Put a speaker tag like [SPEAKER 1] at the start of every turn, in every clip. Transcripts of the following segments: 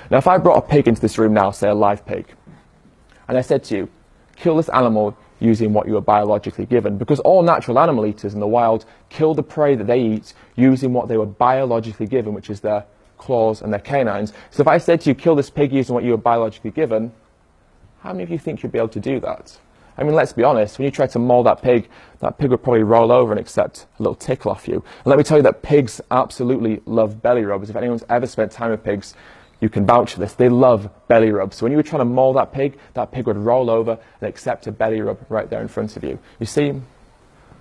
[SPEAKER 1] Now, if I brought a pig into this room now, say a live pig, and I said to you, kill this animal using what you were biologically given, because all natural animal eaters in the wild kill the prey that they eat using what they were biologically given, which is their claws and their canines. So if I said to you, kill this pig using what you were biologically given, how many of you think you'd be able to do that? I mean, let's be honest, when you try to maul that pig would probably roll over and accept a little tickle off you. And let me tell you that pigs absolutely love belly rubs. If anyone's ever spent time with pigs, you can vouch for this. They love belly rubs. So when you were trying to maul that pig would roll over and accept a belly rub right there in front of you. You see,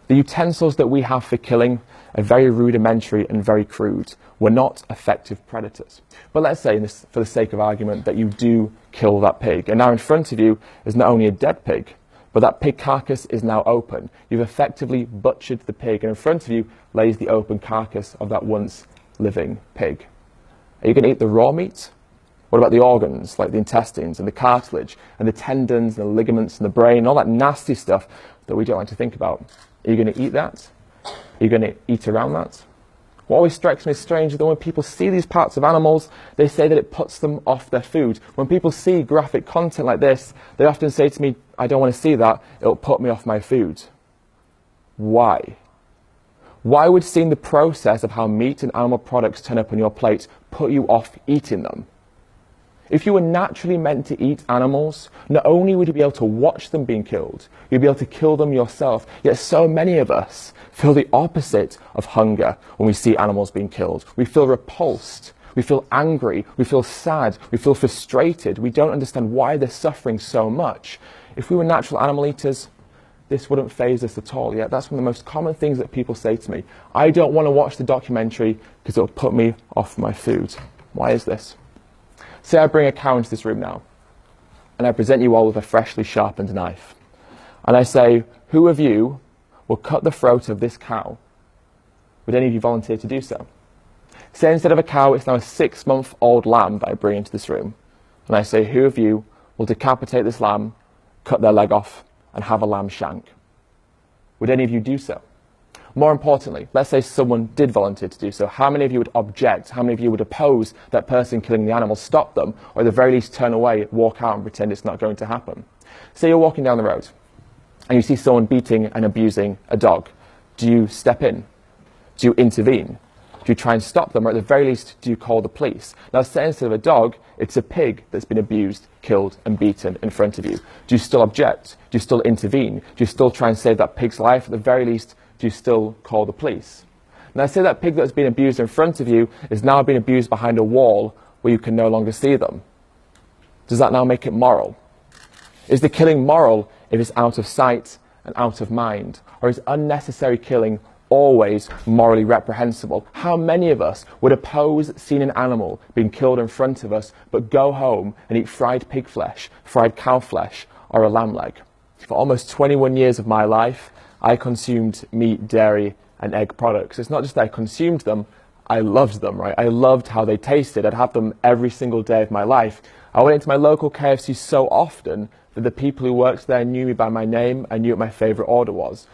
[SPEAKER 1] the utensils that we have for killing are very rudimentary and very crude. We're not effective predators. But let's say, for the sake of argument, that you do kill that pig. And now in front of you is not only a dead pig, but that pig carcass is now open. You've effectively butchered the pig, and in front of you lays the open carcass of that once living pig. Are you going to eat the raw meat? What about the organs, like the intestines and the cartilage and the tendons and the ligaments and the brain, all that nasty stuff that we don't like to think about? Are you going to eat that? Are you going to eat around that? What always strikes me as strange is that when people see these parts of animals, they say that it puts them off their food. When people see graphic content like this, they often say to me, I don't want to see that, it'll put me off my food. Why? Why would seeing the process of how meat and animal products turn up on your plate put you off eating them? If you were naturally meant to eat animals, not only would you be able to watch them being killed, you'd be able to kill them yourself. Yet so many of us feel the opposite of hunger when we see animals being killed. We feel repulsed, we feel angry, we feel sad, we feel frustrated. We don't understand why they're suffering so much. If we were natural animal eaters, this wouldn't faze us at all. Yet that's one of the most common things that people say to me. I don't want to watch the documentary because it'll put me off my food. Why is this? Say I bring a cow into this room now, and I present you all with a freshly sharpened knife. And I say, who of you will cut the throat of this cow? Would any of you volunteer to do so? Say instead of a cow, it's now a 6-month-old lamb that I bring into this room. And I say, who of you will decapitate this lamb, cut their leg off, and have a lamb shank? Would any of you do so? More importantly, let's say someone did volunteer to do so. How many of you would object? How many of you would oppose that person killing the animal, stop them, or at the very least turn away, walk out and pretend it's not going to happen? Say you're walking down the road and you see someone beating and abusing a dog. Do you step in? Do you intervene? Do you try and stop them, or at the very least, do you call the police? Now, say instead of a dog, it's a pig that's been abused, killed, and beaten in front of you. Do you still object? Do you still intervene? Do you still try and save that pig's life? At the very least, do you still call the police? Now, say that pig that's been abused in front of you is now being abused behind a wall where you can no longer see them. Does that now make it moral? Is the killing moral if it's out of sight and out of mind? Or is unnecessary killing always morally reprehensible? How many of us would oppose seeing an animal being killed in front of us, but go home and eat fried pig flesh, fried cow flesh, or a lamb leg? For almost 21 years of my life, I consumed meat, dairy, and egg products. It's not just that I consumed them, I loved them, right? I loved how they tasted. I'd have them every single day of my life. I went into my local KFC so often that the people who worked there knew me by my name and knew what my favorite order was.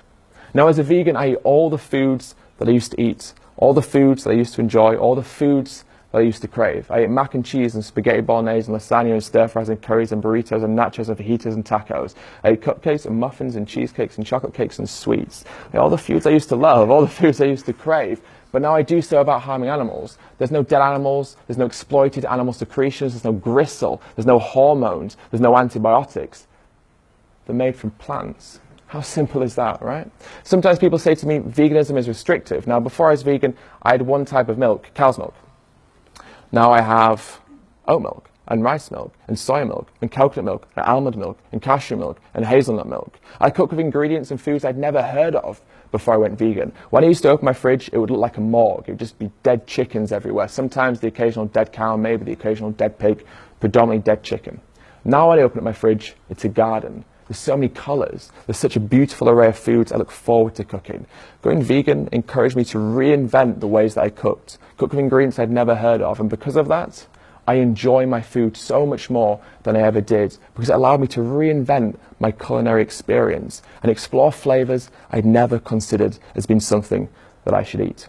[SPEAKER 1] Now, as a vegan, I eat all the foods that I used to eat, all the foods that I used to enjoy, all the foods that I used to crave. I ate mac and cheese and spaghetti bolognese and lasagna and stir-fries and curries and burritos and nachos and fajitas and tacos. I ate cupcakes and muffins and cheesecakes and chocolate cakes and sweets. I ate all the foods I used to love, all the foods I used to crave. But now I do so without harming animals. There's no dead animals, there's no exploited animal secretions, there's no gristle, there's no hormones, there's no antibiotics. They're made from plants. How simple is that, right? Sometimes people say to me, veganism is restrictive. Now, before I was vegan, I had one type of milk, cow's milk. Now I have oat milk, and rice milk, and soy milk, and coconut milk, and almond milk, and cashew milk, and hazelnut milk. I cook with ingredients and foods I'd never heard of before I went vegan. When I used to open my fridge, it would look like a morgue. It would just be dead chickens everywhere. Sometimes the occasional dead cow, maybe the occasional dead pig, predominantly dead chicken. Now when I open up my fridge, it's a garden. There's so many colours. There's such a beautiful array of foods I look forward to cooking. Going vegan encouraged me to reinvent the ways that I cooked. Cook with ingredients I'd never heard of. And because of that, I enjoy my food so much more than I ever did, because it allowed me to reinvent my culinary experience and explore flavours I'd never considered as being something that I should eat.